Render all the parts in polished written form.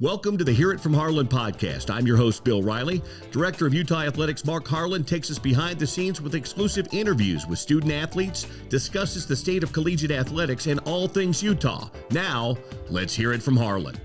Welcome to the Hear It From Harlan Podcast. I'm your host, Bill Riley. Director of Utah Athletics, Mark Harlan, takes us behind the scenes with exclusive interviews with student athletes, discusses the state of collegiate athletics, and all things Utah. Now, let's hear it from Harlan.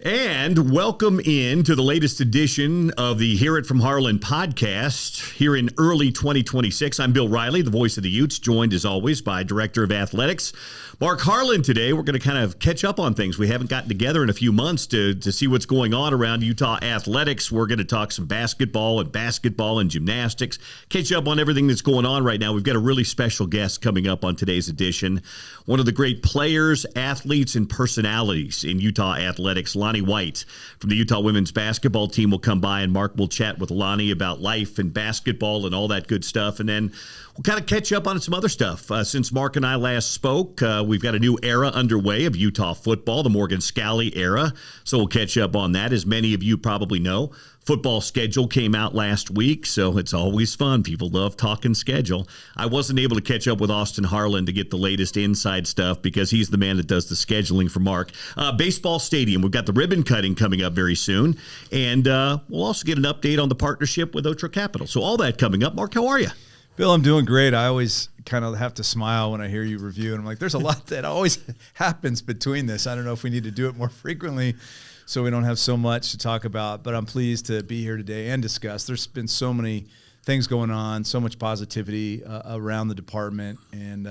And welcome in to the latest edition of the Hear It From Harlan podcast here in early 2026. I'm Bill Riley, the voice of the Utes, joined as always by Director of Athletics, Mark Harlan. Today, we're going to kind of catch up on things. We haven't gotten together in a few months to see what's going on around Utah athletics. We're going to talk some basketball and gymnastics, catch up on everything that's going on right now. We've got a really special guest coming up on today's edition. One of the great players, athletes, and personalities in Utah athletics, Lani White from the Utah women's basketball team will come by, and Mark will chat with Lani about life and basketball and all that good stuff. And then we'll kind of catch up on some other stuff. Since Mark and I last spoke, we've got a new era underway of Utah football, the Morgan Scalley era. So we'll catch up on that. As many of you probably know, football schedule came out last week, so it's always fun. People love talking schedule. I wasn't able to catch up with Austin Harlan to get the latest inside stuff because he's the man that does the scheduling for Mark. Baseball stadium, we've got the ribbon cutting coming up very soon, and we'll also get an update on the partnership with Otro Capital. So all that coming up. Mark, how are you? Bill, I'm doing great. I always kind of have to smile when I hear you review, and I'm like, there's a lot that always happens between this. I don't know if we need to do it more frequently so we don't have so much to talk about, but I'm pleased to be here today and discuss. There's been so many things going on, so much positivity around the department, and,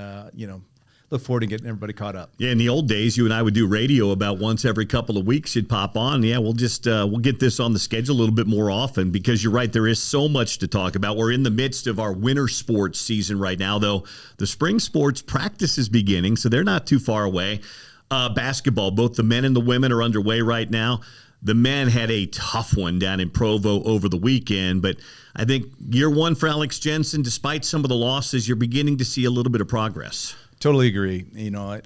look forward to getting everybody caught up. Yeah, in the old days, you and I would do radio about once every couple of weeks. You'd pop on. Yeah, we'll get this on the schedule a little bit more often because you're right, there is so much to talk about. We're in the midst of our winter sports season right now, though the spring sports practice is beginning, so they're not too far away. Basketball, both the men and the women are underway right now. The men had a tough one down in Provo over the weekend, but I think year one for Alex Jensen, despite some of the losses, you're beginning to see a little bit of progress. Totally agree.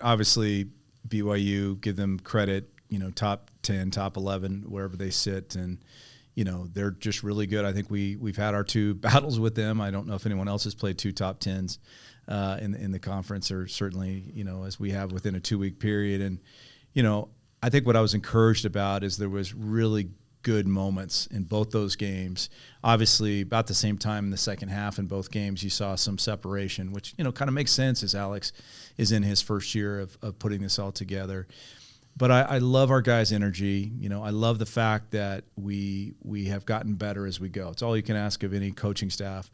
Obviously BYU, give them credit, top 10, top 11, wherever they sit. And, they're just really good. I think we've had our two battles with them. I don't know if anyone else has played two top 10s in the conference, or certainly, as we have within a 2-week period. And, I think what I was encouraged about is there was really good moments in both those games. Obviously, about the same time in the second half in both games, you saw some separation, which, kind of makes sense as Alex is in his first year of putting this all together. But I love our guys' energy. I love the fact that we have gotten better as we go. It's all you can ask of any coaching staff.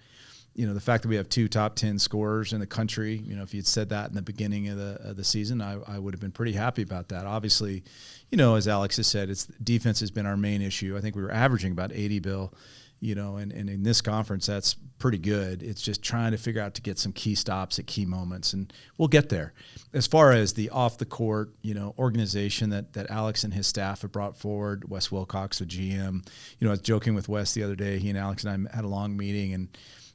The fact that we have two top 10 scorers in the country, if you'd said that in the beginning of the season, I would have been pretty happy about that. Obviously, as Alex has said, defense has been our main issue. I think we were averaging about 80, Bill, and in this conference, that's pretty good. It's just trying to figure out to get some key stops at key moments, and we'll get there. As far as the off-the-court, organization that Alex and his staff have brought forward, Wes Wilcox, the GM, I was joking with Wes the other day. He and Alex and I had a long meeting, and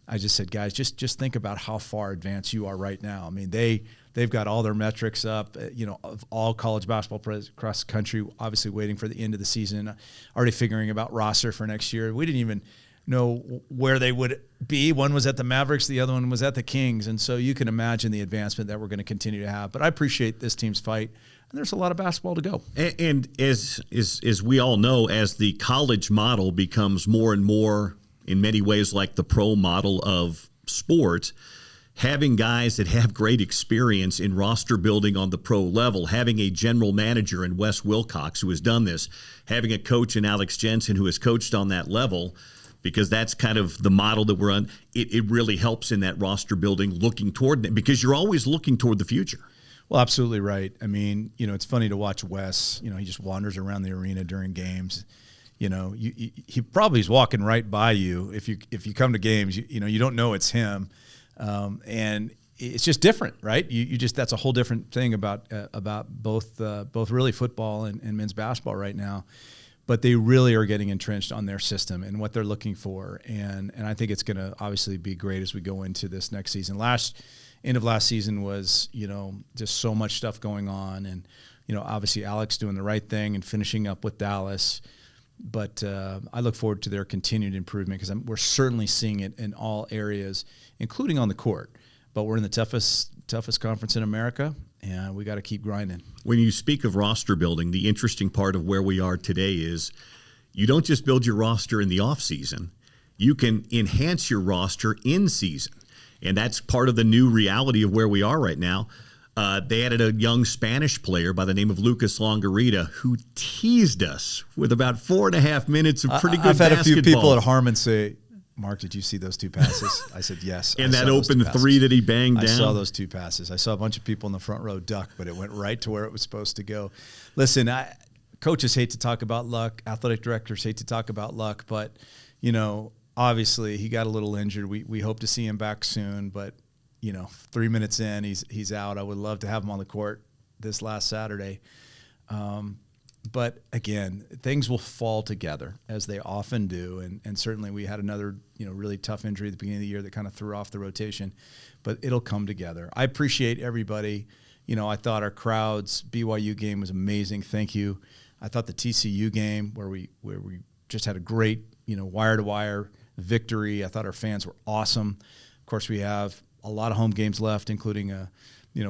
I just said, guys, just think about how far advanced you are right now. I mean, they've got all their metrics up, of all college basketball players across the country, obviously waiting for the end of the season, already figuring about roster for next year. We didn't even know where they would be. One was at the Mavericks, the other one was at the Kings. And so you can imagine the advancement that we're going to continue to have. But I appreciate this team's fight. And there's a lot of basketball to go. And as we all know, as the college model becomes more and more in many ways like the pro model of sports, having guys that have great experience in roster building on the pro level, having a general manager in Wes Wilcox who has done this, having a coach in Alex Jensen who has coached on that level, because that's kind of the model that we're on, it really helps in that roster building, looking toward it, because you're always looking toward the future. Well, absolutely right. I mean, it's funny to watch Wes. He just wanders around the arena during games. He probably is walking right by you if you come to games. You don't know it's him, and it's just different, right? You just, that's a whole different thing about both really football and men's basketball right now. But they really are getting entrenched on their system and what they're looking for, and I think it's going to obviously be great as we go into this next season. End of last season was just so much stuff going on, and obviously Alex doing the right thing and finishing up with Dallas. But I look forward to their continued improvement because we're certainly seeing it in all areas, including on the court. But we're in the toughest conference in America, and we got to keep grinding. When you speak of roster building, the interesting part of where we are today is you don't just build your roster in the offseason. You can enhance your roster in season. And that's part of the new reality of where we are right now. They added a young Spanish player by the name of Lucas Longarita who teased us with about 4.5 minutes of pretty good basketball. I've had a few people at Harman say, Mark, did you see those 2 passes? I said, yes. And that open 3 that he banged down? I saw those 2 passes. I saw a bunch of people in the front row duck, but it went right to where it was supposed to go. Listen, coaches hate to talk about luck. Athletic directors hate to talk about luck. But, obviously he got a little injured. We hope to see him back soon. But, 3 minutes in, he's out. I would love to have him on the court this last Saturday. But again, things will fall together as they often do. And certainly we had another, really tough injury at the beginning of the year that kind of threw off the rotation, but it'll come together. I appreciate everybody. I thought our crowds, BYU game was amazing. Thank you. I thought the TCU game where we just had a great, wire to wire victory. I thought our fans were awesome. Of course, we have a lot of home games left, including a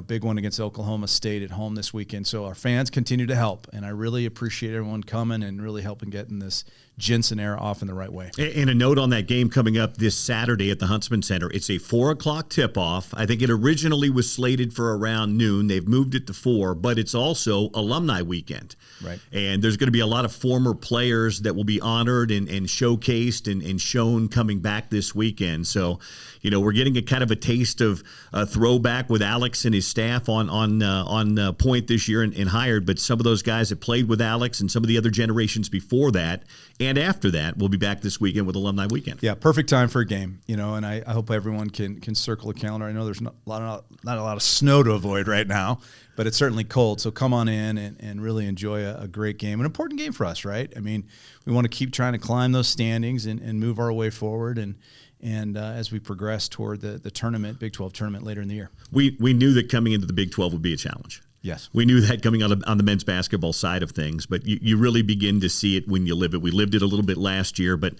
big one against Oklahoma State at home this weekend. So our fans continue to help, and I really appreciate everyone coming and really helping getting this Jensen era off in the right way. And a note on that game coming up this Saturday at the Huntsman Center. It's a 4 o'clock tip-off. I think it originally was slated for around noon. They've moved it to 4, but it's also alumni weekend. Right. And there's going to be a lot of former players that will be honored and showcased and shown coming back this weekend. So, we're getting a kind of a taste of a throwback with Alex and his staff on point this year and hired, but some of those guys that played with Alex and some of the other generations before that and after that will be back this weekend with Alumni Weekend. Yeah, perfect time for a game, and I hope everyone can circle a calendar. I know there's not a lot of snow to avoid right now, but it's certainly cold. So come on in and really enjoy a great game, an important game for us, right? I mean, we want to keep trying to climb those standings and move our way forward and as we progress toward the tournament, Big 12 tournament later in the year. We knew that coming into the Big 12 would be a challenge. Yes. We knew that coming on the men's basketball side of things, but you really begin to see it when you live it. We lived it a little bit last year, but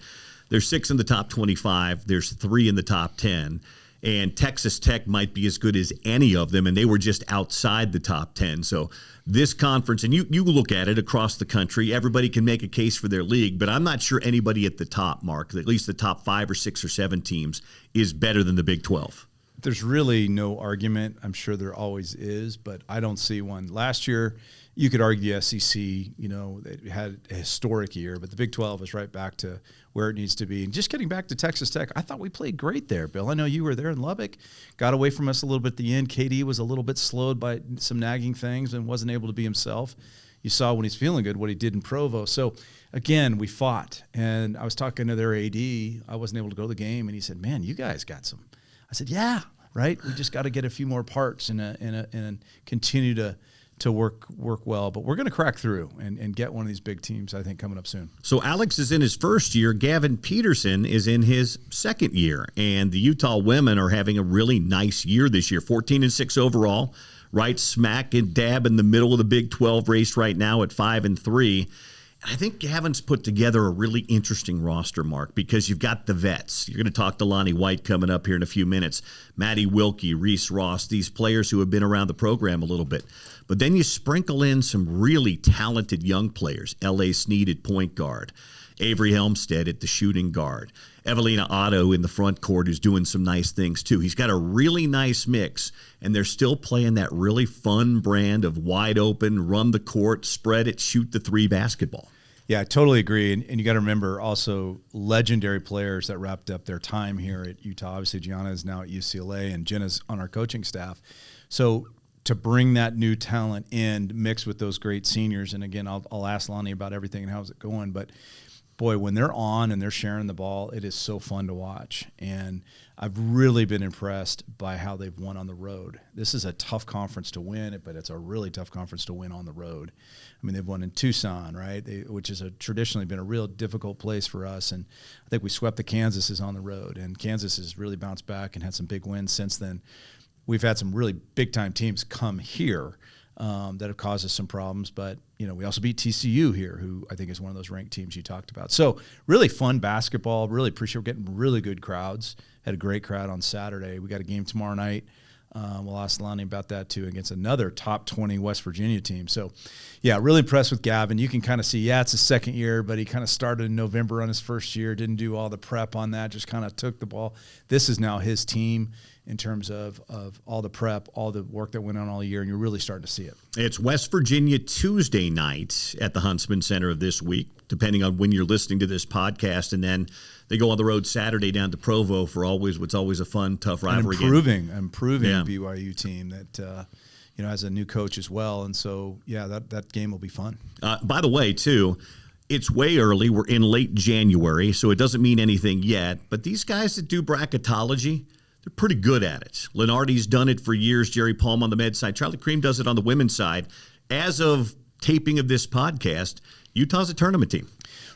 there's 6 in the top 25. There's 3 in the top 10. And Texas Tech might be as good as any of them, and they were just outside the top 10. So this conference, and you look at it across the country, everybody can make a case for their league, but I'm not sure anybody at the top, Mark, at least the top 5 or 6 or 7 teams, is better than the Big 12. There's really no argument. I'm sure there always is, but I don't see one. Last year, you could argue the SEC, they had a historic year, but the Big 12 is right back to where it needs to be. And just getting back to Texas Tech, I thought we played great there, Bill. I know you were there in Lubbock, got away from us a little bit at the end. KD was a little bit slowed by some nagging things and wasn't able to be himself. You saw when he's feeling good what he did in Provo. So, again, we fought. And I was talking to their AD. I wasn't able to go to the game, and he said, man, you guys got some. I said, yeah, right? We just got to get a few more parts and continue to work well. But we're going to crack through and get one of these big teams, I think, coming up soon. So Alex is in his first year. Gavin Peterson is in his second year. And the Utah women are having a really nice year this year, 14-6 overall, right smack and dab in the middle of the Big 12 race right now at 5-3. I think Gavin's put together a really interesting roster, Mark, because you've got the vets. You're going to talk to Lonnie White coming up here in a few minutes. Maddie Wilkie, Reese Ross, these players who have been around the program a little bit. But then you sprinkle in some really talented young players. L.A. Sneed at point guard. Avery Helmstead at the shooting guard. Evelina Otto in the front court who's doing some nice things too. He's got a really nice mix, and they're still playing that really fun brand of wide open, run the court, spread it, shoot the three basketball. Yeah, I totally agree. And you got to remember also legendary players that wrapped up their time here at Utah. Obviously, Gianna is now at UCLA, and Jenna's on our coaching staff. So to bring that new talent in, mixed with those great seniors, and again, I'll ask Lani about everything and how's it going, but boy, when they're on and they're sharing the ball, it is so fun to watch. And I've really been impressed by how they've won on the road. This is a tough conference to win, but it's a really tough conference to win on the road. I mean, they've won in Tucson, right, which has traditionally been a real difficult place for us. And I think we swept the Kansases on the road, and Kansas has really bounced back and had some big wins since then. We've had some really big-time teams come here that have caused us some problems, but we also beat TCU here, who I think is one of those ranked teams you talked about. So really fun basketball. Really appreciate we're getting really good crowds. Had a great crowd on Saturday. We got a game tomorrow night We'll ask Lani about that too, against another top 20 West Virginia team. So, yeah, really impressed with Gavin. You can kind of see, it's his second year, but he kind of started in November on his first year, didn't do all the prep on that, just kind of took the ball. This is now his team in terms of all the prep, all the work that went on all year, and you're really starting to see it. It's West Virginia Tuesday night at the Huntsman Center of this week, depending on when you're listening to this podcast, and then they go on the road Saturday down to Provo for what's always a fun, tough rivalry game. Improving BYU team that has a new coach as well, and so that game will be fun. By the way, too, it's way early. We're in late January, so it doesn't mean anything yet. But these guys that do bracketology, they're pretty good at it. Lenardi's done it for years. Jerry Palm on the men's side. Charlie Cream does it on the women's side. As of taping of this podcast, Utah's a tournament team.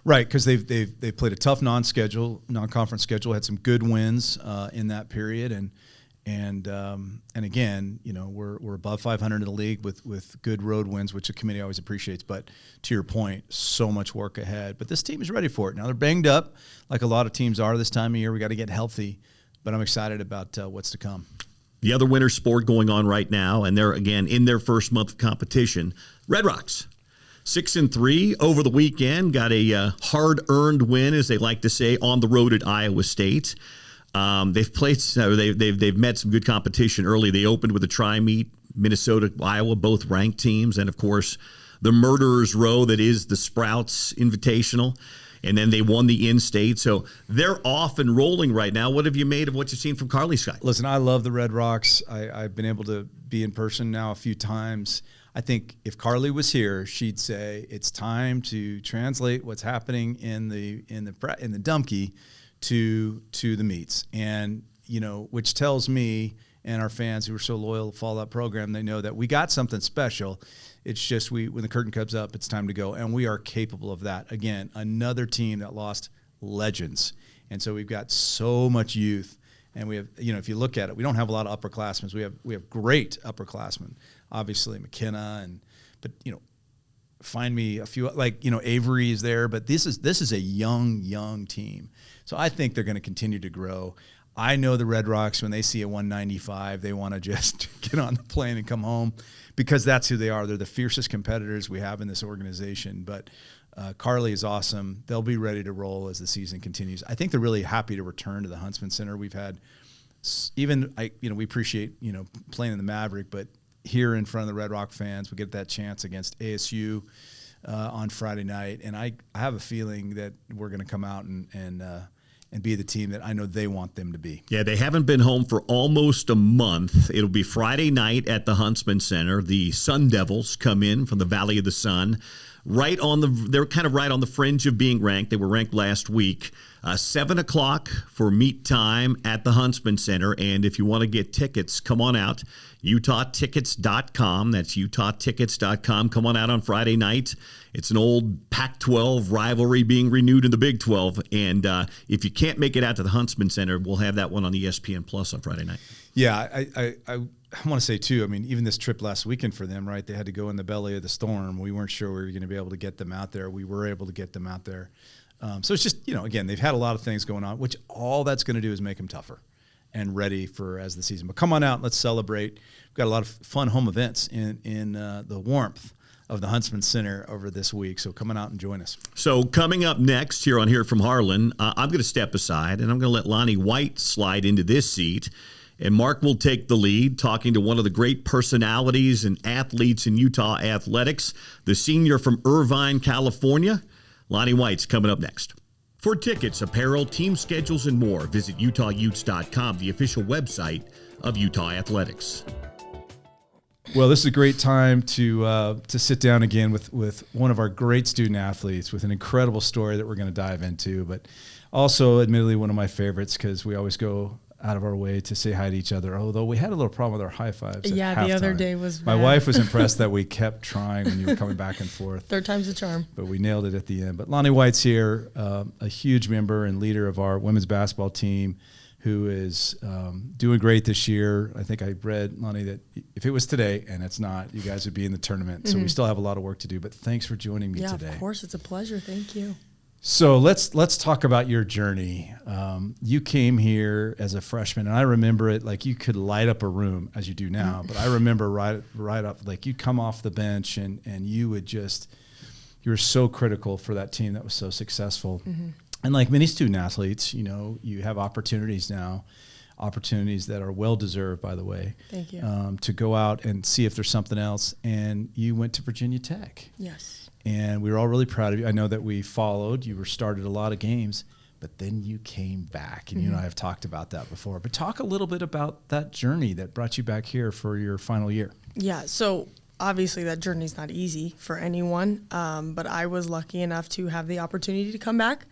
Right, because they've played a tough non-conference schedule, had some good wins in that period, and again, we're above 500 in the league with good road wins, which the committee always appreciates. But to your point, so much work ahead. But this team is ready for it. Now they're banged up, like a lot of teams are this time of year. We got to get healthy, but I'm excited about what's to come. The other winter sport going on right now, and they're again in their first month of competition. Red Rocks. 6-3 over the weekend, got a hard-earned win, as they like to say, on the road at Iowa State. They've met some good competition early. They opened with a tri-meet, Minnesota, Iowa, both ranked teams, and of course the Murderers Row that is the Sprouts Invitational, and then they won the in-state. So they're off and rolling right now. What have you made of what you've seen from Carly Sky? Listen, I love the Red Rocks. I've been able to be in person now a few times. I think if Carly was here, she'd say it's time to translate what's happening in the Dumpke to the meets, and which tells me and our fans who are so loyal to follow that program, they know that we got something special. It's just when the curtain comes up, it's time to go, and we are capable of that. Again, another team that lost legends, and so we've got so much youth. And we have, if you look at it, we don't have a lot of upperclassmen. We have great upperclassmen, obviously McKenna, but find me a few Avery is there, but this is a young team. So I think they're going to continue to grow. I know the Red Rocks, when they see a 195, they want to just get on the plane and come home, because that's who they are. They're the fiercest competitors we have in this organization. But Carly is awesome. They'll be ready to roll as the season continues. I think they're really happy to return to the Huntsman Center. We've had we appreciate playing in the Maverick, but here in front of the Red Rock fans, we get that chance against ASU on Friday night, and I have a feeling that we're going to come out and be the team that I know they want them to be. Yeah, they haven't been home for almost a month. It'll be Friday night at the Huntsman Center. The Sun Devils come in from the Valley of the Sun. They're kind of right on the fringe of being ranked. They were ranked last week. 7 o'clock for meet time at the Huntsman Center. And if you want to get tickets, come on out. UtahTickets.com. That's UtahTickets.com. Come on out on Friday night. It's an old Pac-12 rivalry being renewed in the Big 12. And if you can't make it out to the Huntsman Center, we'll have that one on ESPN Plus on Friday night. Yeah, I want to say, too, even this trip last weekend for them, right, they had to go in the belly of the storm. We weren't sure we were going to be able to get them out there. We were able to get them out there. So it's just, again, they've had a lot of things going on, which all that's going to do is make them tougher and ready for as the season. But come on out, let's celebrate. We've got a lot of fun home events in the warmth of the Huntsman Center over this week. So come on out and join us. So coming up next here on Here from Harlan, I'm going to step aside, and I'm going to let Lonnie White slide into this seat. And Mark will take the lead, talking to one of the great personalities and athletes in Utah athletics, the senior from Irvine, California. Lonnie White's coming up next. For tickets, apparel, team schedules, and more, visit UtahUtes.com, the official website of Utah Athletics. Well, this is a great time to sit down again with one of our great student athletes with an incredible story that we're going to dive into, but also, admittedly, one of my favorites, because we always go out of our way to say hi to each other, although we had a little problem with our high fives. Yeah, the other day was My wife was impressed that we kept trying when you were coming back and forth. Third time's the charm. But we nailed it at the end. But Lonnie White's here, a huge member and leader of our women's basketball team, who is doing great this year. I think I read, Lonnie, that if it was today, and it's not, you guys would be in the tournament. Mm-hmm. So we still have a lot of work to do. But thanks for joining me today. Yeah, of course. It's a pleasure. Thank you. So let's talk about your journey. You came here as a freshman, and I remember it like you could light up a room as you do now. But I remember right up, like you'd come off the bench and you would just, you were so critical for that team that was so successful. Mm-hmm. And like many student athletes, you know, you have opportunities now, opportunities that are well deserved, by the way. Thank you. To go out and see if there's something else. And you went to Virginia Tech. Yes. And we were all really proud of you. I know that we followed. You started a lot of games, but then you came back. And you and I have talked about that before. But talk a little bit about that journey that brought you back here for your final year. Yeah, so obviously that journey's not easy for anyone, but I was lucky enough to have the opportunity to come back.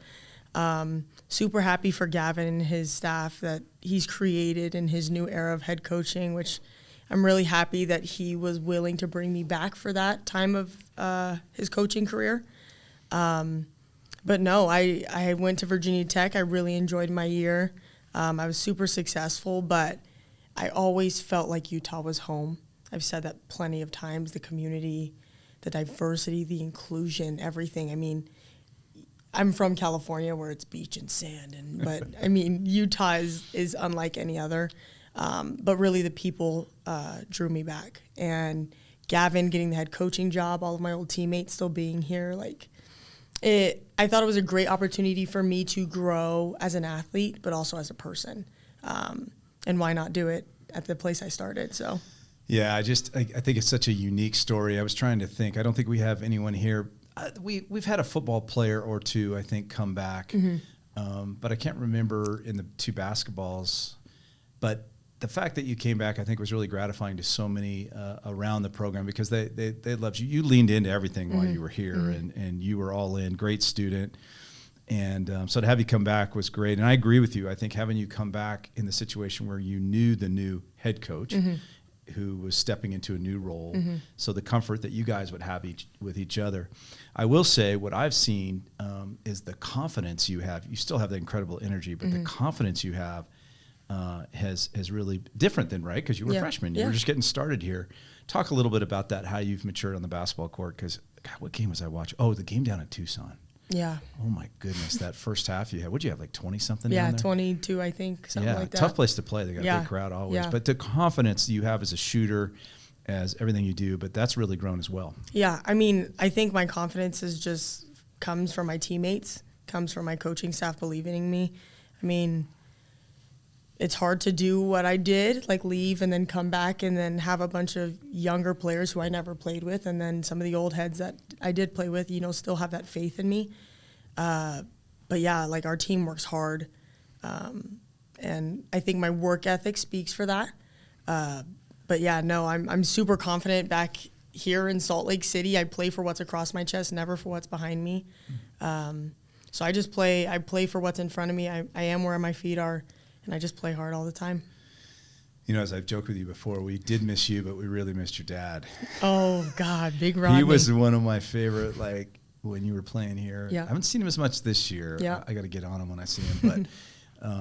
Super happy for Gavin and his staff that he's created in his new era of head coaching, which I'm really happy that he was willing to bring me back for that time of his coaching career. But no, I went to Virginia Tech. I really enjoyed my year. I was super successful, but I always felt like Utah was home. I've said that plenty of times, the community, the diversity, the inclusion, everything. I mean, I'm from California where it's beach and sand, but I mean, Utah is unlike any other. But really the people drew me back. And Gavin getting the head coaching job, all of my old teammates still being here, I thought it was a great opportunity for me to grow as an athlete, but also as a person. And why not do it at the place I started? So, yeah, I think it's such a unique story. I was trying to think. I don't think we have anyone here. We've had a football player or two, I think, come back, but I can't remember in the two basketballs. But the fact that you came back, I think, was really gratifying to so many around the program because they loved you. You leaned into everything while you were here, and you were all in. Great student. And so to have you come back was great. And I agree with you. I think having you come back in the situation where you knew the new head coach who was stepping into a new role, so the comfort that you guys would have with each other. I will say what I've seen is the confidence you have. You still have the incredible energy, but the confidence you have has really different than, right? Because you were a freshman. You were just getting started here. Talk a little bit about that, how you've matured on the basketball court. Because, God, what game was I watching? Oh, the game down at Tucson. Yeah. Oh, my goodness. That first half you had, what'd you have, like 20-something? Yeah, down there? 22, I think, something like that. Tough place to play. They got a big crowd always. Yeah. But the confidence you have as a shooter, as everything you do, but that's really grown as well. Yeah, I mean, I think my confidence comes from my teammates, comes from my coaching staff believing in me. I mean, it's hard to do what I did, like leave and then come back and then have a bunch of younger players who I never played with, and then some of the old heads that I did play with, still have that faith in me. But yeah, like our team works hard, and I think my work ethic speaks for that. But yeah, no, I'm super confident back here in Salt Lake City. I play for what's across my chest, never for what's behind me. So I just play. I play for what's in front of me. I am where my feet are. And I just play hard all the time. As I've joked with you before, we did miss you, but we really missed your dad. Oh, God, Big Rodney. He was one of my favorite, when you were playing here. Yeah. I haven't seen him as much this year. Yeah. I got to get on him when I see him. But,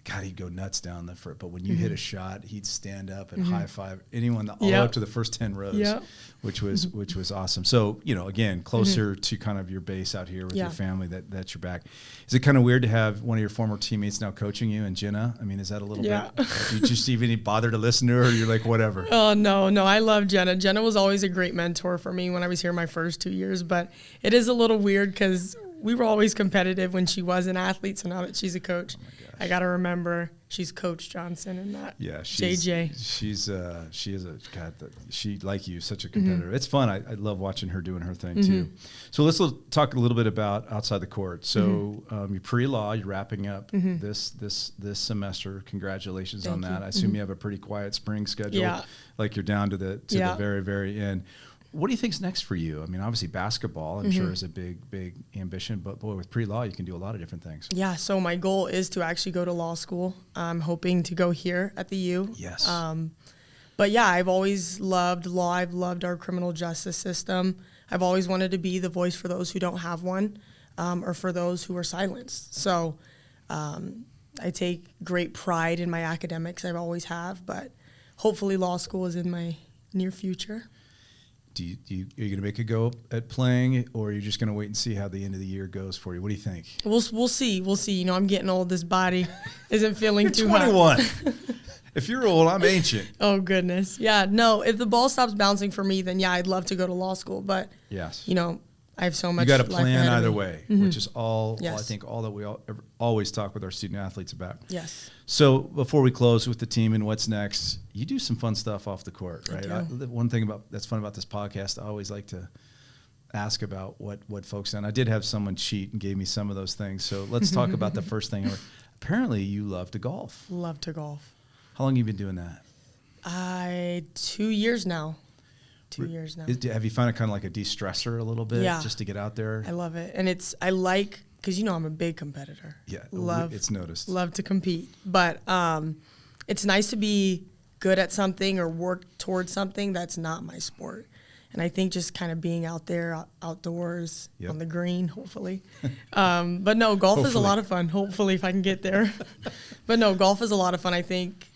God, he'd go nuts down the front. But when you hit a shot, he'd stand up and high five anyone all the way up to the first 10 rows, which was awesome. So, again, closer to kind of your base out here with your family, that's your back. Is it kind of weird to have one of your former teammates now coaching you, and Jenna? I mean, is that a little bit? Do you just even bother to listen to her, or you're like, whatever? Oh, no, I love Jenna. Jenna was always a great mentor for me when I was here my first 2 years, but it is a little weird because we were always competitive when she was an athlete, so now that she's a coach, I got to remember she's Coach Johnson and not JJ. She, like you, such a competitor. It's fun. I love watching her doing her thing too. So let's talk a little bit about outside the court. So you're pre-law, you're wrapping up this semester. Congratulations on that. I assume you have a pretty quiet spring schedule, like you're down to the very, very end. What do you think's next for you? I mean, obviously basketball, I'm sure, is a big ambition, but boy, with pre-law, you can do a lot of different things. Yeah, so my goal is to actually go to law school. I'm hoping to go here at the U. Yes. But yeah, I've always loved law. I've loved our criminal justice system. I've always wanted to be the voice for those who don't have one, or for those who are silenced. So I take great pride in my academics. I always have, but hopefully law school is in my near future. are you going to make a go at playing, or are you just going to wait and see how the end of the year goes for you? What do you think? We'll see. We'll see. I'm getting old. This body isn't feeling too 21. hot. If you're old, I'm ancient. Oh, goodness. Yeah, no, if the ball stops bouncing for me, then, yeah, I'd love to go to law school. But, yes, I have so much. You got to life plan ahead of either me. way, Mm-hmm. which is all Yes. I think all that we always talk with our student athletes about. Yes. So before we close with the team and what's next, you do some fun stuff off the court, right? do. One thing that's fun about this podcast, I always like to ask about what folks do. And I did have someone cheat and gave me some of those things. So let's talk about the first thing. Apparently, you love to golf. Love to golf. How long have you been doing that? 2 years now. 2 years now. Have you found it kind of like a de-stressor a little bit, Yeah. just to get out there? I love it. And I like, because I'm a big competitor. Yeah, It's noticed. Love to compete. But it's nice to be good at something or work towards something that's not my sport. And I think just kind of being out there, outdoors, Yep. on the green, hopefully. But no, golf is a lot of fun. Hopefully, if I can get there. But no, golf is a lot of fun. I think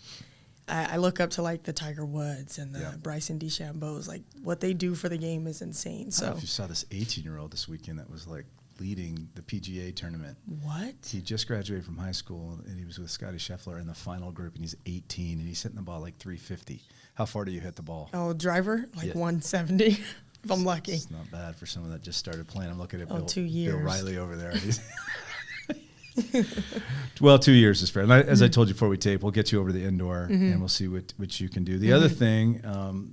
I look up to like the Tiger Woods and the Bryson DeChambeau's. Like what they do for the game is insane. I don't So know if you saw this 18-year-old this weekend that was like leading the PGA tournament. what? He just graduated from high school, and he was with Scotty Scheffler in the final group, and he's 18, and he's hitting the ball like 350. How far do you hit the ball? Oh, driver like Yeah. 170 if I'm lucky. It's not bad for someone that just started playing. I'm looking at 2 Bill years. Riley over there. Well, 2 years is fair. And as I told you before we tape, we'll get you over the indoor, and we'll see what you can do. The other thing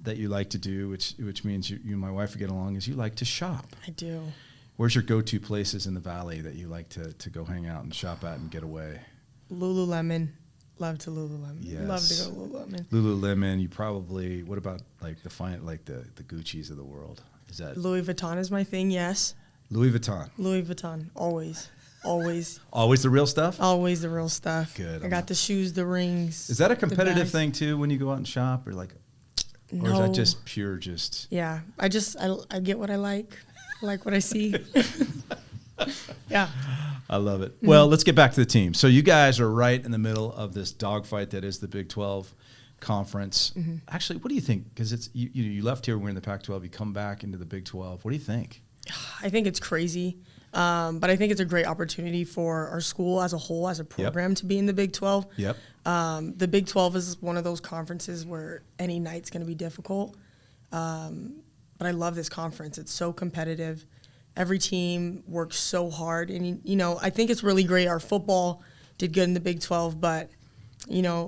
that you like to do, which means you and my wife get along, is you like to shop. I do. Where's your go-to places in the Valley that you like to go hang out and shop at and get away? Lululemon. Love to Lululemon. Yes. Love to go to Lululemon. Lululemon. You probably. What about like the Gucci's of the world? Is that Louis Vuitton is my thing, yes. Louis Vuitton? Louis Vuitton, always. Always. Always the real stuff? Always the real stuff. Good. I got the shoes, the rings. Is that a competitive bags. thing too when you go out and shop, or like, or is No. that just pure just? Yeah. I get what I like. I like what I see. Yeah. I love it. Well, let's get back to the team. So you guys are right in the middle of this dogfight that is the Big 12 conference. Actually, what do you think? Because it's you left here, we're in the Pac-12. You come back into the Big 12. What do you think? I think it's crazy. But I think it's a great opportunity for our school as a whole, as a program, to be in the Big 12. Yep. The Big 12 is one of those conferences where any night's going to be difficult. But I love this conference. It's so competitive. Every team works so hard. And, I think it's really great. Our football did good in the Big 12, but,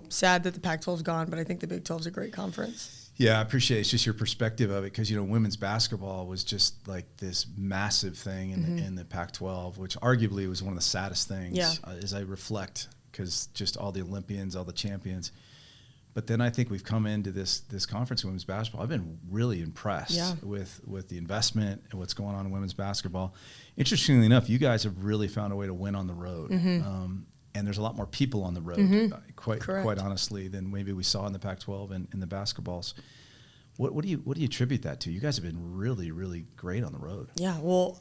sad that the Pac-12 is gone. But I think the Big 12 is a great conference. Yeah, I appreciate it. It's just your perspective of it, because women's basketball was just like this massive thing in the Pac-12, which arguably was one of the saddest things as I reflect, because just all the Olympians, all the champions. But then I think we've come into this conference in women's basketball. I've been really impressed with the investment and what's going on in women's basketball. Interestingly enough, you guys have really found a way to win on the road. And there's a lot more people on the road, quite honestly, than maybe we saw in the Pac-12 and in the basketballs. What do you attribute that to? You guys have been really, really great on the road. Yeah, well,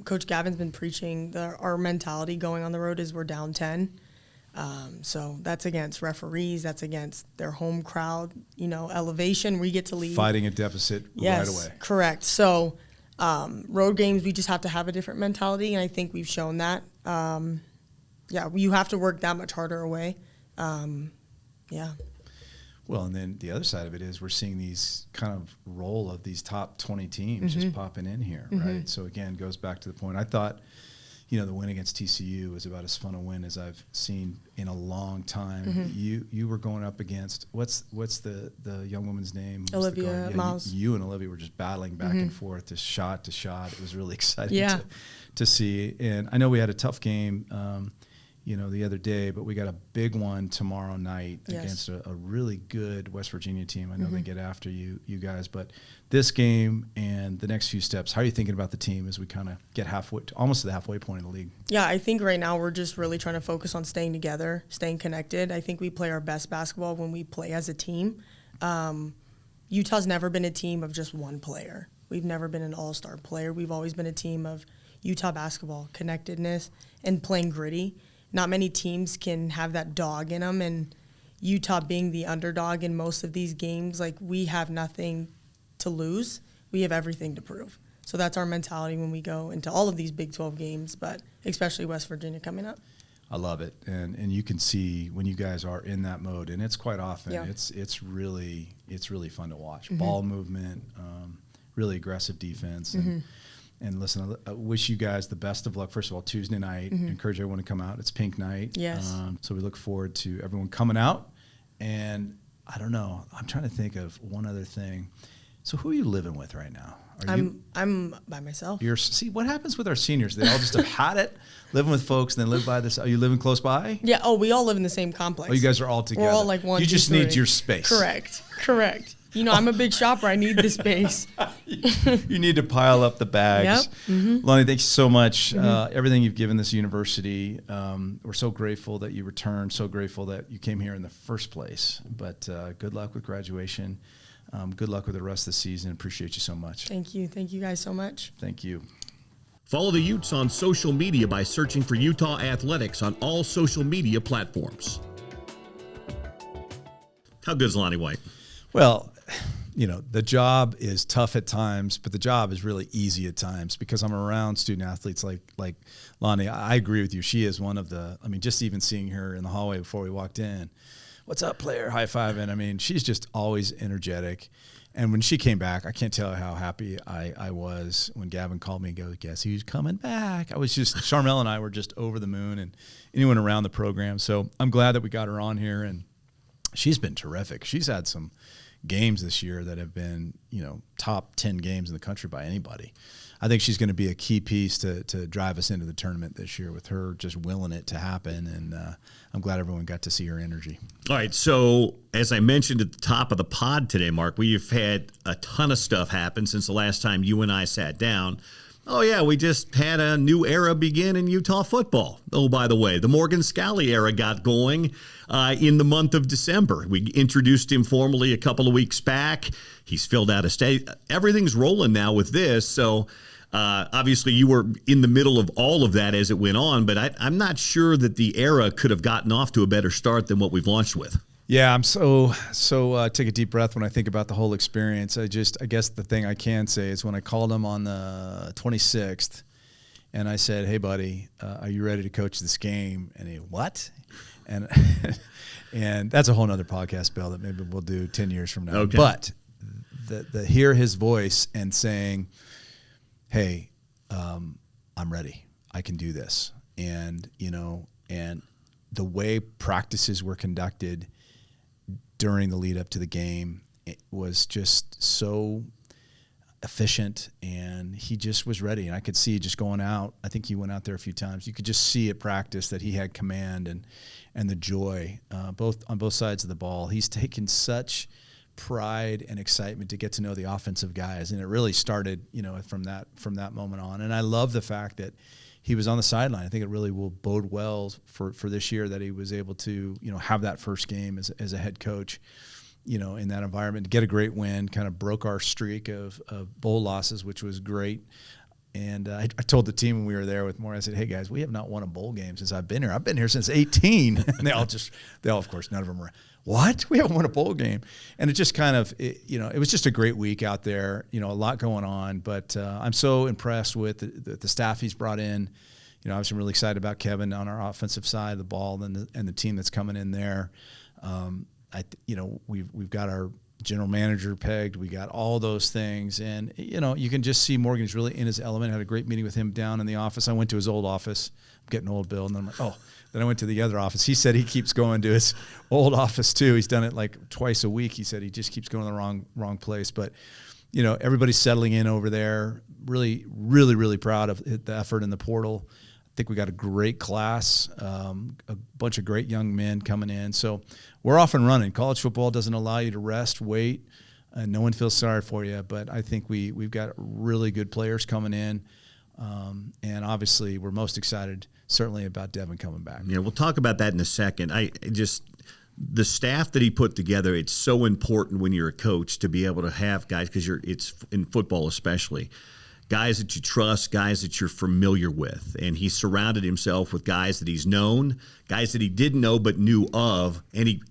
Coach Gavin's been preaching our mentality going on the road is we're down 10. So that's against referees, that's against their home crowd, elevation. We get to lead. Fighting a deficit right away. Correct. So road games, we just have to have a different mentality, and I think we've shown that. You have to work that much harder away. Well, and then the other side of it is we're seeing these kind of roll of these top 20 teams just popping in here, right? So again, goes back to the point. I thought, the win against TCU was about as fun a win as I've seen in a long time. You were going up against what's the young woman's name? Olivia Miles. You and Olivia were just battling back and forth, to shot. It was really exciting to see. And I know we had a tough game, the other day, but we got a big one tomorrow night against a really good West Virginia team. I know they get after you guys, but this game and the next few steps, how are you thinking about the team as we kind of get almost to the halfway point in the league? Yeah, I think right now we're just really trying to focus on staying together, staying connected. I think we play our best basketball when we play as a team. Utah's never been a team of just one player. We've never been an all-star player. We've always been a team of Utah basketball, connectedness, and playing gritty. Not many teams can have that dog in them, and Utah being the underdog in most of these games, like we have nothing to lose. we have everything to prove. So that's our mentality when we go into all of these Big 12 games, but especially West Virginia coming up. I love it, and you can see when you guys are in that mode, and it's quite often. Yeah. It's really fun to watch. Mm-hmm. Ball movement, really aggressive defense, and listen, I wish you guys the best of luck. First of all, Tuesday night, encourage everyone to come out. It's Pink Night. Yes. So we look forward to everyone coming out. And I don't know, I'm trying to think of one other thing. So who are you living with right now? I'm by myself. See, what happens with our seniors? They all just have had it, living with folks, and then live by this. Are you living close by? Yeah. Oh, we all live in the same complex. Oh, you guys are all together. We're all like one. You just need your space. Correct. You know, I'm a big shopper. I need the space. You need to pile up the bags. Yep. Lonnie, thanks so much. Everything you've given this university. We're so grateful that you returned, so grateful that you came here in the first place. But good luck with graduation. Good luck with the rest of the season. Appreciate you so much. Thank you. Thank you guys so much. Thank you. Follow the Utes on social media by searching for Utah Athletics on all social media platforms. How good is Lani White? Well, you know, the job is tough at times, but the job is really easy at times because I'm around student athletes like Lani. I agree with you. She is one of the, just even seeing her in the hallway before we walked in, what's up, player, high-fiving. She's just always energetic. And when she came back, I can't tell you how happy I was when Gavin called me and goes, guess who's coming back? I was just, Charmel and I were just over the moon, and anyone around the program. So I'm glad that we got her on here, and she's been terrific. She's had some games this year that have been, top 10 games in the country by anybody. I think she's going to be a key piece to drive us into the tournament this year with her just willing it to happen, and I'm glad everyone got to see her energy. All right, so as I mentioned at the top of the pod today, Mark, we've had a ton of stuff happen since the last time you and I sat down. Oh, yeah, we just had a new era begin in Utah football. Oh, by the way, the Morgan Scalley era got going in the month of December. We introduced him formally a couple of weeks back. He's filled out a state. Everything's rolling now with this. So obviously you were in the middle of all of that as it went on, but I'm not sure that the era could have gotten off to a better start than what we've launched with. Yeah, I'm so take a deep breath when I think about the whole experience. I guess the thing I can say is when I called him on the 26th and I said, hey, buddy, are you ready to coach this game? And he, what? And and that's a whole nother podcast, Bill, that maybe we'll do 10 years from now. Okay. But the hear his voice and saying, hey, I'm ready. I can do this. And, and the way practices were conducted during the lead up to the game, it was just so efficient, and he just was ready. And I could see just going out. I think he went out there a few times. You could just see at practice that he had command and the joy, both on both sides of the ball. He's taken such pride and excitement to get to know the offensive guys, and it really started, from that moment on. And I love the fact that he was on the sideline. I think it really will bode well for this year that he was able to, have that first game as a head coach, in that environment, to get a great win, kind of broke our streak of bowl losses, which was great. And I told the team when we were there with more, I said, hey, guys, we have not won a bowl game since I've been here. I've been here since 18. And they all, of course, none of them were, what? We haven't won a bowl game. And it just kind of, it was just a great week out there, a lot going on. But I'm so impressed with the staff he's brought in. Obviously, I'm really excited about Kevin on our offensive side of the ball and the team that's coming in there. We've got our general manager pegged. We got all those things. And, you can just see Morgan's really in his element. I had a great meeting with him down in the office. I went to his old office. I'm getting old, Bill. And then I'm like, oh. Then I went to the other office. He said he keeps going to his old office too. He's done it like twice a week. He said he just keeps going to the wrong place. But, everybody's settling in over there. Really, really, really proud of the effort in the portal. I think we got a great class, a bunch of great young men coming in. So we're off and running. College football doesn't allow you to rest, wait, and no one feels sorry for you. But I think we've got really good players coming in. And obviously we're most excited certainly about Devin coming back. Yeah, we'll talk about that in a second. The staff that he put together, it's so important when you're a coach to be able to have guys, because it's in football especially, guys that you trust, guys that you're familiar with. And he surrounded himself with guys that he's known, guys that he didn't know but knew of. And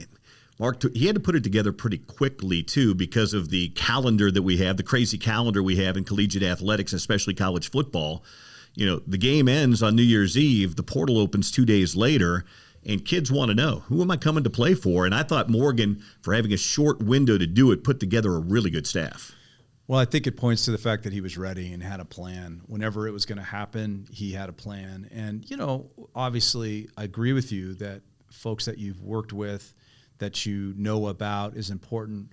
Mark, he had to put it together pretty quickly, too, because of the calendar that we have, the crazy calendar we have in collegiate athletics, especially college football. The game ends on New Year's Eve. The portal opens 2 days later, and kids want to know, who am I coming to play for? And I thought Morgan, for having a short window to do it, put together a really good staff. Well, I think it points to the fact that he was ready and had a plan. Whenever it was going to happen, he had a plan. And, obviously, I agree with you that folks that you've worked with, that you know about is important.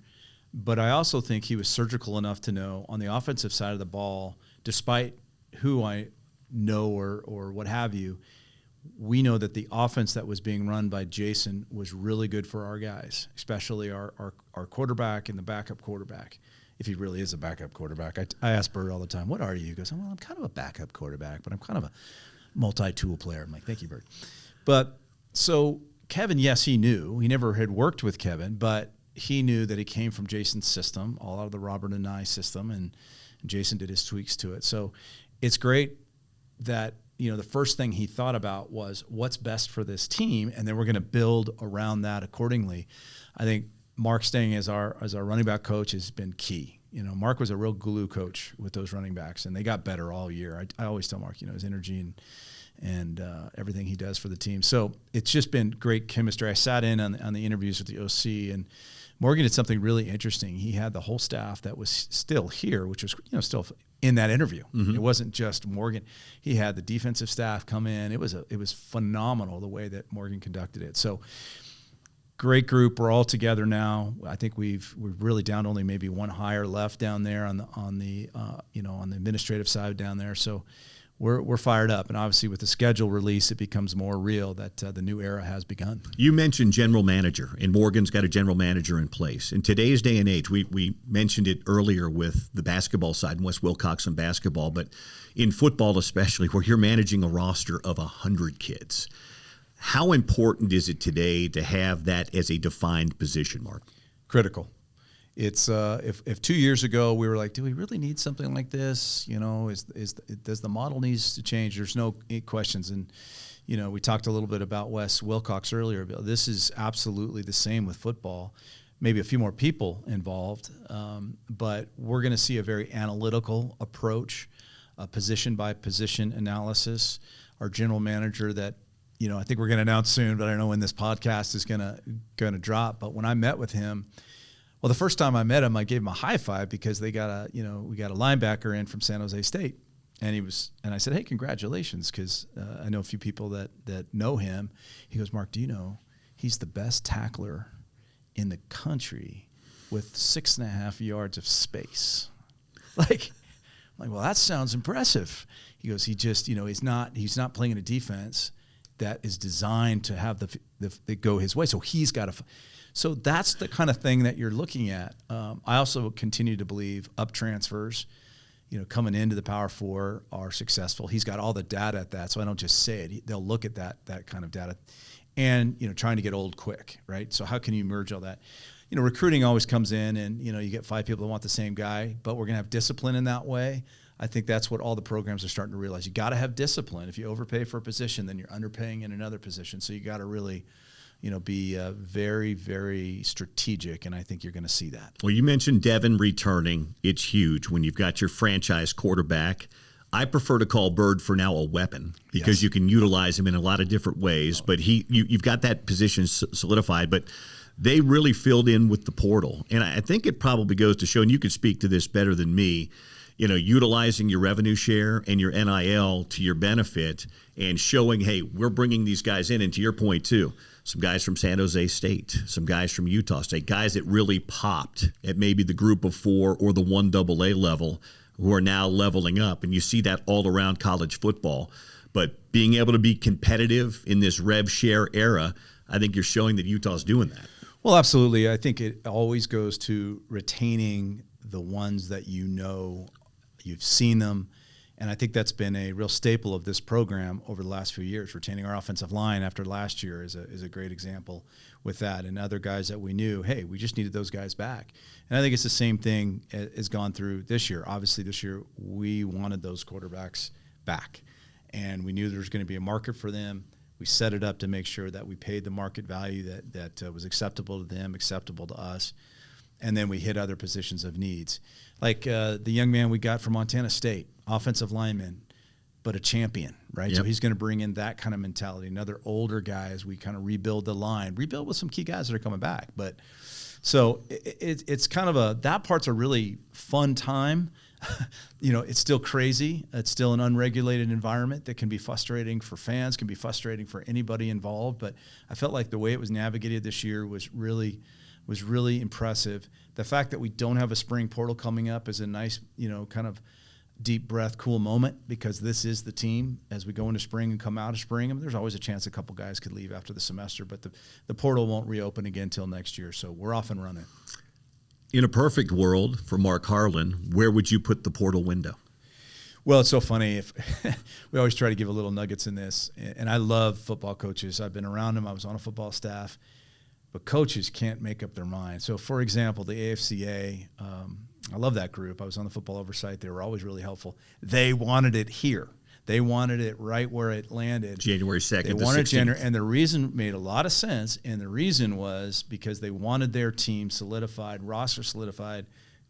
But I also think he was surgical enough to know on the offensive side of the ball, despite who I know or what have you, we know that the offense that was being run by Jason was really good for our guys, especially our quarterback and the backup quarterback, if he really is a backup quarterback. I ask Bird all the time, what are you? He goes, well, I'm kind of a backup quarterback, but I'm kind of a multi-tool player. I'm like, thank you, Bird. But so Kevin, yes, he knew. He never had worked with Kevin, but he knew that he came from Jason's system, all out of the Robert and I system, and Jason did his tweaks to it. So it's great that, the first thing he thought about was what's best for this team, and then we're going to build around that accordingly. I think Mark staying as our running back coach has been key. Mark was a real glue coach with those running backs, and they got better all year. I always tell Mark, his energy and everything he does for the team. So it's just been great chemistry. I sat in on the interviews with the OC, and Morgan did something really interesting. He had the whole staff that was still here, which was still in that interview. Mm-hmm. It wasn't just Morgan. He had the defensive staff come in. It was phenomenal the way that Morgan conducted it. So great group. We're all together now. I think we're really down to only maybe one hire left down there on the administrative side down there. So we're fired up, and obviously with the schedule release, it becomes more real that the new era has begun. You mentioned general manager, and Morgan's got a general manager in place. In today's day and age, we mentioned it earlier with the basketball side, Wes Wilcox and basketball, but in football especially, where you're managing a roster of 100 kids. How important is it today to have that as a defined position, Mark? Critical. It's if 2 years ago we were like, do we really need something like this? Does the model needs to change? There's no questions. And, we talked a little bit about Wes Wilcox earlier. This is absolutely the same with football. Maybe a few more people involved, but we're going to see a very analytical approach, a position-by-position analysis. Our general manager that, I think we're going to announce soon, but I don't know when this podcast is going to drop. But when I met with him, well, the first time I met him, I gave him a high five because we got a linebacker in from San Jose State, and I said, hey, congratulations, because I know a few people that know him. He goes, Mark, do you know he's the best tackler in the country with 6.5 yards of space? I'm like, well, that sounds impressive. He goes, he just, he's not playing in a defense that is designed to have the go his way. So he's got to. So that's the kind of thing that you're looking at. I also continue to believe up transfers, coming into the Power Four are successful. He's got all the data at that, so I don't just say it. They'll look at that kind of data, and trying to get old quick, right? So how can you merge all that? Recruiting always comes in, and you get 5 people that want the same guy, but we're gonna have discipline in that way. I think that's what all the programs are starting to realize. You got to have discipline. If you overpay for a position, then you're underpaying in another position. So you got to really, be very, very strategic, and I think you're going to see that. Well, you mentioned Devin returning. It's huge when you've got your franchise quarterback. I prefer to call Bird for now a weapon because you can utilize him in a lot of different ways. But you've got that position solidified. But they really filled in with the portal, and I think it probably goes to show, and you could speak to this better than me, utilizing your revenue share and your NIL to your benefit and showing, hey, we're bringing these guys in. And to your point, too, some guys from San Jose State, some guys from Utah State, guys that really popped at maybe the group of 4 or the 1AA level who are now leveling up. And you see that all around college football. But being able to be competitive in this rev share era, I think you're showing that Utah's doing that. Well, absolutely. I think it always goes to retaining the ones that you've seen them. And I think that's been a real staple of this program over the last few years. Retaining our offensive line after last year is a great example with that. And other guys that we knew, hey, we just needed those guys back. And I think it's the same thing has gone through this year. Obviously, this year we wanted those quarterbacks back. And we knew there was going to be a market for them. We set it up to make sure that we paid the market value that was acceptable to them, acceptable to us, and then we hit other positions of needs. Like the young man we got from Montana State, offensive lineman, but a champion, right? Yep. So he's going to bring in that kind of mentality. Another older guy as we kind of rebuild the line, rebuild with some key guys that are coming back. But so it's kind of that part's a really fun time. It's still crazy. It's still an unregulated environment that can be frustrating for fans, can be frustrating for anybody involved. But I felt like the way it was navigated this year was really impressive. The fact that we don't have a spring portal coming up is a nice, kind of deep breath, cool moment, because this is the team as we go into spring and come out of spring. I mean, there's always a chance a couple guys could leave after the semester, but the portal won't reopen again until next year. So we're off and running. In a perfect world for Mark Harlan, where would you put the portal window? Well, it's so funny. We always try to give a little nuggets in this, and I love football coaches. I've been around them. I was on a football staff, but coaches can't make up their mind. So, for example, the AFCA, I love that group. I was on the football oversight. They were always really helpful. They wanted it here. They wanted it right where it landed. January 2nd. They wanted January, and the reason made a lot of sense, and the reason was because they wanted their team solidified, roster solidified,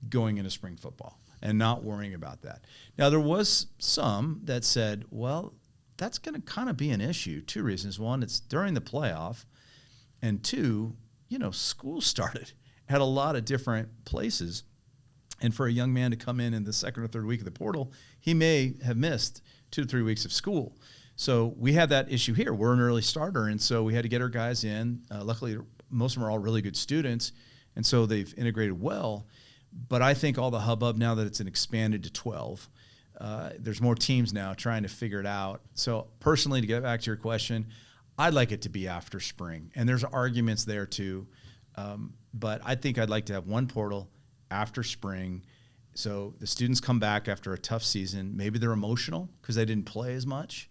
going into spring football and not worrying about that. Now, there was some that said, well, that's going to kind of be an issue. Two reasons. One, it's during the playoff, and two, school started at a lot of different places. And for a young man to come in the second or third week of the portal, he may have missed 2 to 3 weeks of school. So we had that issue here. We're an early starter, and so we had to get our guys in. Luckily, most of them are all really good students, and so they've integrated well. But I think all the hubbub now that it's expanded to 12, there's more teams now trying to figure it out. So personally, to get back to your question, I'd like it to be after spring. And there's arguments there too. But I think I'd like to have one portal after spring. So the students come back after a tough season. Maybe they're emotional because they didn't play as much.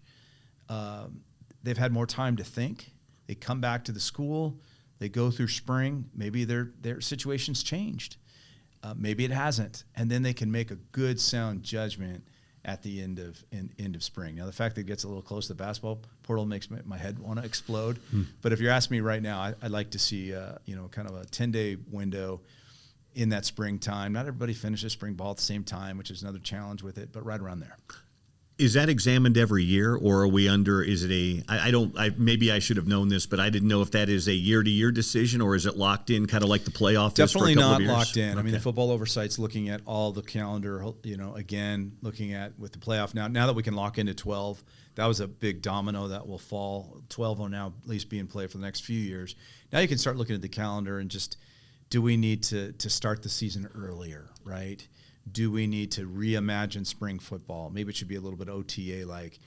They've had more time to think. They come back to the school. They go through spring. Maybe their situation's changed. Maybe it hasn't. And then they can make a good, sound judgment at the end of spring. Now, the fact that it gets a little close to the basketball portal makes my head want to explode. But if you're asking me right now, I'd like to see kind of a 10-day window in that springtime. Not everybody finishes spring ball at the same time, which is another challenge with it, but right around there. Is that examined every year, or are we under? Is it maybe I should have known this, but I didn't know if that is a year-to-year decision, or is it locked in, kind of like the playoff? Definitely is for a couple not of years? locked in. Okay. I mean, the football oversight's looking at all the calendar. Again, looking at with the playoff now. Now that we can lock into 12, that was a big domino that will fall. 12 will now at least be in play for the next few years. Now you can start looking at the calendar and just, do we need to start the season earlier, right? Do we need to reimagine spring football? Maybe it should be a little bit OTA-like.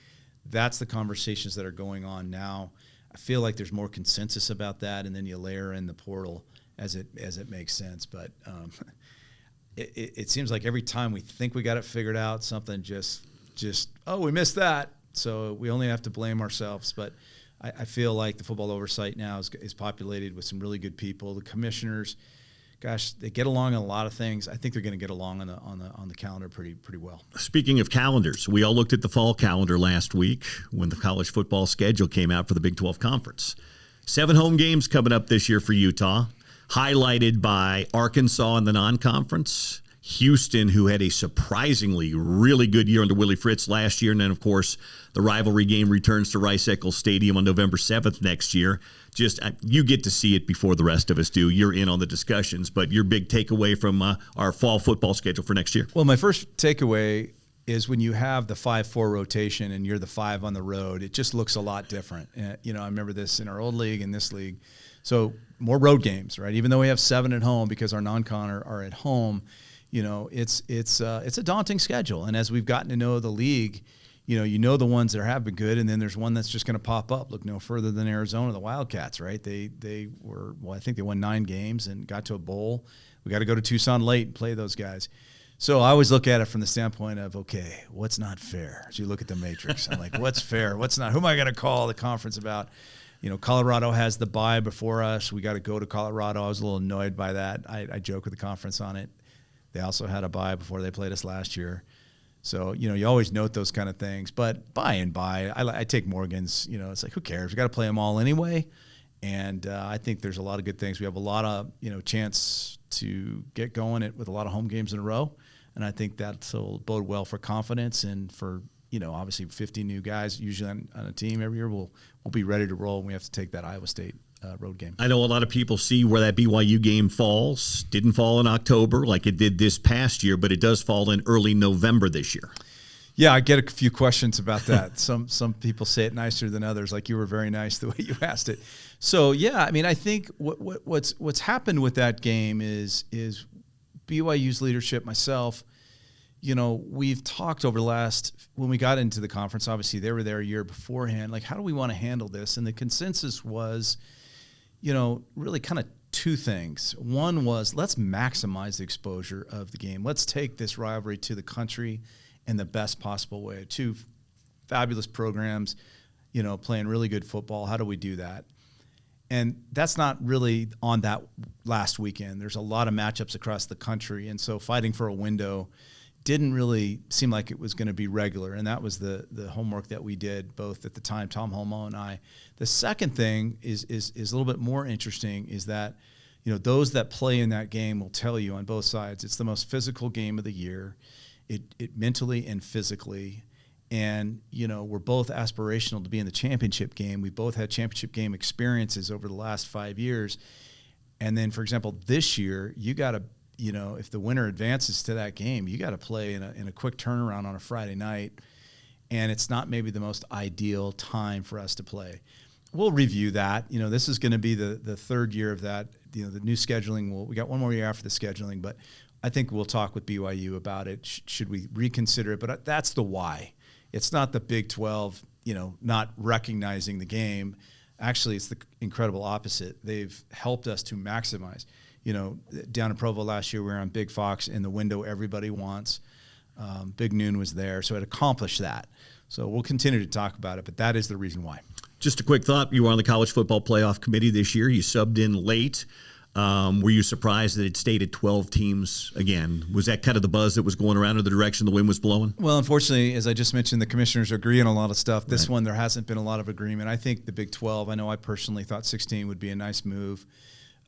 That's the conversations that are going on now. I feel like there's more consensus about that, and then you layer in the portal as it makes sense. But it seems like every time we think we got it figured out, something just we missed that. So we only have to blame ourselves. But I feel like the football oversight now is populated with some really good people. The commissioners, gosh, they get along on a lot of things. I think they're going to get along on the calendar pretty well. Speaking of calendars, we all looked at the fall calendar last week when the college football schedule came out for the Big 12 Conference. 7 home games coming up this year for Utah, highlighted by Arkansas in the non-conference, Houston, who had a surprisingly really good year under Willie Fritz last year, and then, of course, the rivalry game returns to Rice-Eccles Stadium on November 7th next year. Just you get to see it before the rest of us do. You're in on the discussions, but your big takeaway from our fall football schedule for next year? Well, my first takeaway is when you have the 5-4 rotation and you're the 5 on the road, it just looks a lot different. I remember this in our old league and this league. So more road games, right? Even though we have 7 at home because our non-con are at home, it's a daunting schedule. And as we've gotten to know the league, the ones that have been good, and then there's one that's just going to pop up. Look no further than Arizona, the Wildcats, right? They were, I think they won 9 games and got to a bowl. We got to go to Tucson late and play those guys. So I always look at it from the standpoint of, okay, what's not fair? As you look at the matrix, I'm like, what's fair? What's not? Who am I going to call the conference about? Colorado has the bye before us. We got to go to Colorado. I was a little annoyed by that. I joke with the conference on it. They also had a bye before they played us last year. So, you always note those kind of things. But by and by, I take Morgan's, it's like, who cares? We got to play them all anyway. And I think there's a lot of good things. We have a lot of, chance to get going with a lot of home games in a row. And I think that'll bode well for confidence and for, obviously 50 new guys usually on a team every year. We'll be ready to roll when we have to take that Iowa State road game. I know a lot of people see where that BYU game falls. Didn't fall in October like it did this past year, but it does fall in early November this year. Yeah, I get a few questions about that. Some people say it nicer than others, like you were very nice the way you asked it. So, yeah, I mean, I think what's happened with that game is BYU's leadership, myself, we've talked over the last, when we got into the conference, obviously they were there a year beforehand, like how do we want to handle this? And the consensus was, really kind of two things. One was let's maximize the exposure of the game. Let's take this rivalry to the country in the best possible way. Two fabulous programs, playing really good football. How do we do that? And that's not really on that last weekend. There's a lot of matchups across the country. And so fighting for a window didn't really seem like it was going to be regular. And that was the homework that we did both at the time, Tom Holmoe and I. The second thing is a little bit more interesting is that, those that play in that game will tell you on both sides, it's the most physical game of the year. It mentally and physically. And, we're both aspirational to be in the championship game. We both had championship game experiences over the last 5 years. And then, for example, this year, you got to, if the winner advances to that game, you got to play in a quick turnaround on a Friday night. And it's not maybe the most ideal time for us to play. We'll review that. This is going to be the third year of that. The new scheduling, we got one more year after the scheduling, but I think we'll talk with BYU about it. Should we reconsider it? But that's the why. It's not the Big 12, not recognizing the game. Actually, it's the incredible opposite. They've helped us to maximize. Down in Provo last year, we were on Big Fox in the window everybody wants. Big Noon was there, so it accomplished that. So we'll continue to talk about it, but that is the reason why. Just a quick thought. You were on the College Football Playoff Committee this year. You subbed in late. Were you surprised that it stayed at 12 teams again? Was that kind of the buzz that was going around, or the direction the wind was blowing? Well, unfortunately, as I just mentioned, the commissioners agree on a lot of stuff. This one, there hasn't been a lot of agreement. I think the Big 12, I personally thought 16 would be a nice move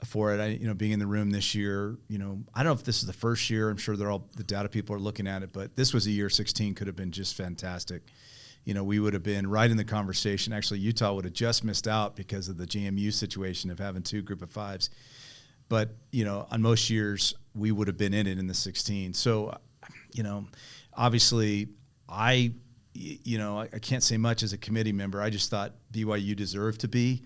for it. Being in the room this year, I don't know if this is the first year. I'm sure the data people are looking at it, but this was a year 16 could have been just fantastic. We would have been right in the conversation. Actually, Utah would have just missed out because of the JMU situation of having two group of fives. But, on most years, we would have been in it in the 16. So, obviously, I can't say much as a committee member. I just thought BYU deserved to be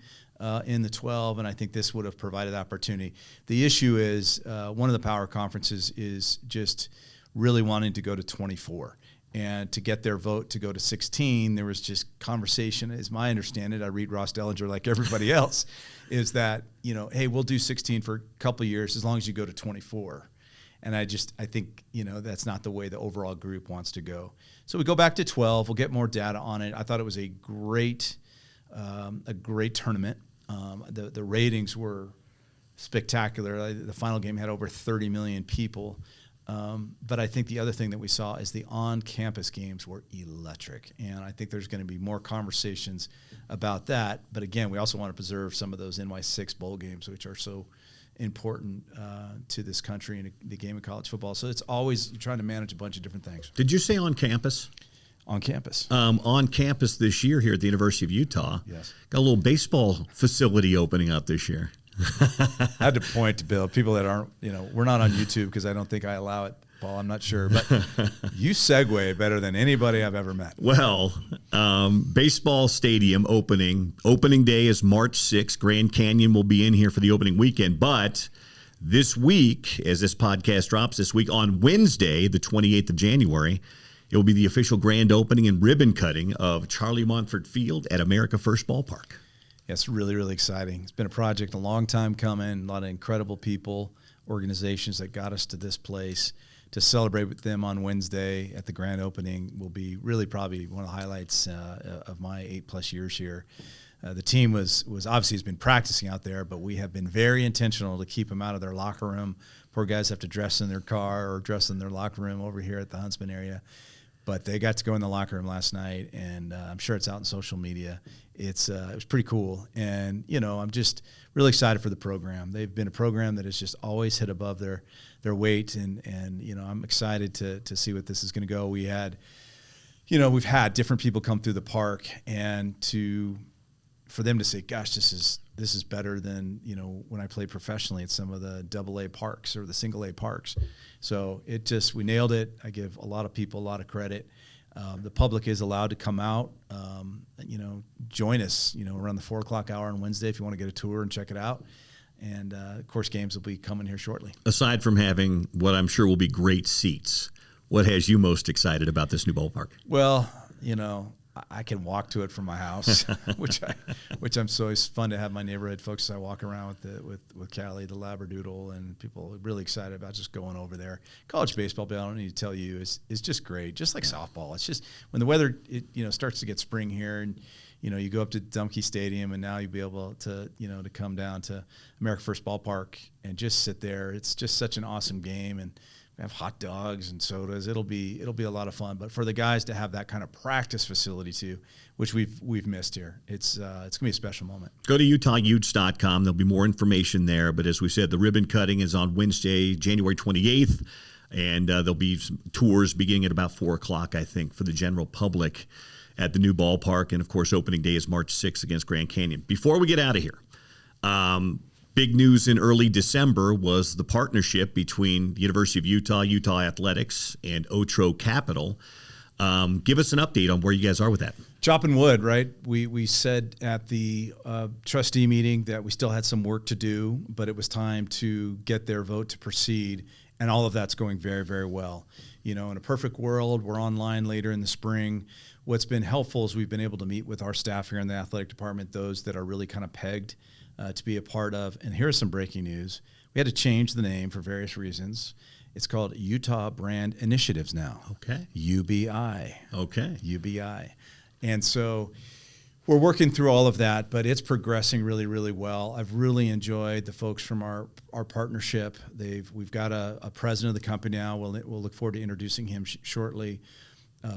in the 12, and I think this would have provided opportunity. The issue is one of the power conferences is just really wanting to go to 24. And to get their vote to go to 16, there was just conversation, as my understanding, I read Ross Dellinger like everybody else, is that, hey, we'll do 16 for a couple of years as long as you go to 24. And I think, that's not the way the overall group wants to go. So we go back to 12. We'll get more data on it. I thought it was a great tournament. The ratings were spectacular. The final game had over 30 million people. But I think the other thing that we saw is the on-campus games were electric. And I think there's going to be more conversations about that. But again, we also want to preserve some of those NY6 bowl games, which are so important to this country and the game of college football. So it's always, you're trying to manage a bunch of different things. Did you say on campus? On campus. On campus this year here at the University of Utah. Yes. Got a little baseball facility opening up this year. I had to point to Bill. People that aren't, we're not on YouTube because I don't think I allow it, Paul. I'm not sure. But you segue better than anybody I've ever met. Well, baseball stadium opening. Opening day is March 6th. Grand Canyon will be in here for the opening weekend. But this week, as this podcast drops this week, on Wednesday, the 28th of January, it will be the official grand opening and ribbon cutting of Charlie Montfort Field at America First Ballpark. Yeah, it's really, really exciting. It's been a project a long time coming, a lot of incredible people, organizations that got us to this place. To celebrate with them on Wednesday at the grand opening will be really probably one of the highlights of my 8+ years here. The team was obviously has been practicing out there, but we have been very intentional to keep them out of their locker room. Poor guys have to dress in their car or dress in their locker room over here at the Huntsman area. But they got to go in the locker room last night, and I'm sure it's out on social media. It was pretty cool. And, I'm just really excited for the program. They've been a program that has just always hit above their weight, and I'm excited to see what this is going to go. We've had different people come through the park, and for them to say, gosh, this is better than, when I played professionally at some of the AA parks or the single A parks. So we nailed it. I give a lot of people a lot of credit. The public is allowed to come out, join us, around the 4:00 hour on Wednesday if you want to get a tour and check it out. And, of course, games will be coming here shortly. Aside from having what I'm sure will be great seats, what has you most excited about this new ballpark? Well, I can walk to it from my house, which I'm so it's fun to have my neighborhood folks. I walk around with Scalley, the Labradoodle, and people are really excited about just going over there. College baseball, Bill, I don't need to tell you, is just great, just like softball. It's just when the weather starts to get spring here, and you go up to Dumke Stadium, and now you'll be able to to come down to America First Ballpark and just sit there. It's just such an awesome game, and we have hot dogs and sodas. It'll be a lot of fun. But for the guys to have that kind of practice facility too, which we've missed here, it's gonna be a special moment. Go to UtahUtes.com. There'll be more information there. But as we said, the ribbon cutting is on Wednesday, January 28th, and there'll be some tours beginning at about 4:00, I think, for the general public at the new ballpark. And of course, opening day is March 6th against Grand Canyon. Before we get out of here, big news in early December was the partnership between the University of Utah, Utah Athletics, and Otro Capital. Give us an update on where you guys are with that. Chopping wood, right? We said at the trustee meeting that we still had some work to do, but it was time to get their vote to proceed, and all of that's going very, very well. In a perfect world, we're online later in the spring. What's been helpful is we've been able to meet with our staff here in the athletic department, those that are really kind of pegged to be a part of. And here's some breaking news. We had to change the name for various reasons. It's called Utah Brand Initiatives now. Okay. UBI. Okay. UBI. And so we're working through all of that, but it's progressing really, really well. I've really enjoyed the folks from our partnership. We've got a president of the company now. We'll look forward to introducing him shortly,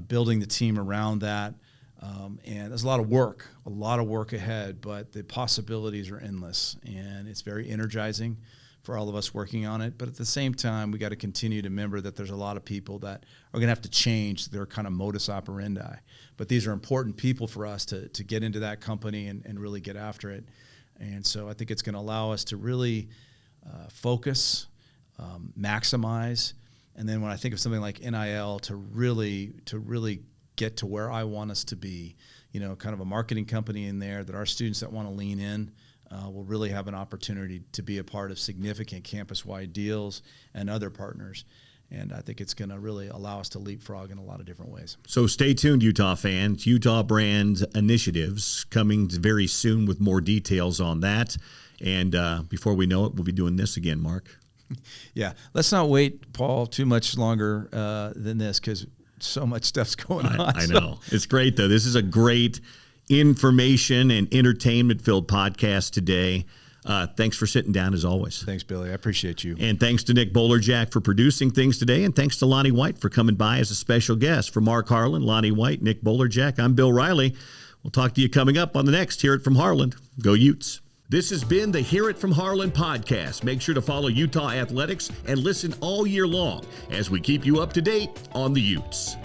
building the team around that. And there's a lot of work ahead, but the possibilities are endless, and it's very energizing for all of us working on it. But at the same time, we got to continue to remember that there's a lot of people that are going to have to change their kind of modus operandi. But these are important people for us to get into that company and really get after it. And so I think it's going to allow us to really focus, maximize, and then when I think of something like NIL, to really get to where I want us to be, kind of a marketing company in there that our students that want to lean in will really have an opportunity to be a part of significant campus-wide deals and other partners. And I think it's going to really allow us to leapfrog in a lot of different ways. So stay tuned, Utah fans. Utah Brand Initiatives coming very soon with more details on that. And before we know it, we'll be doing this again, Mark. Yeah. Let's not wait, Paul, too much longer than this, because so much stuff's going on. I know. It's great, though. This is a great information and entertainment-filled podcast today. Thanks for sitting down, as always. Thanks, Billy. I appreciate you. And thanks to Nick Bowlerjack for producing things today, and thanks to Lani White for coming by as a special guest. For Mark Harlan, Lani White, Nick Bowlerjack, I'm Bill Riley. We'll talk to you coming up on the next Hear It From Harlan. Go Utes. This has been the Hear It From Harlan podcast. Make sure to follow Utah Athletics and listen all year long as we keep you up to date on the Utes.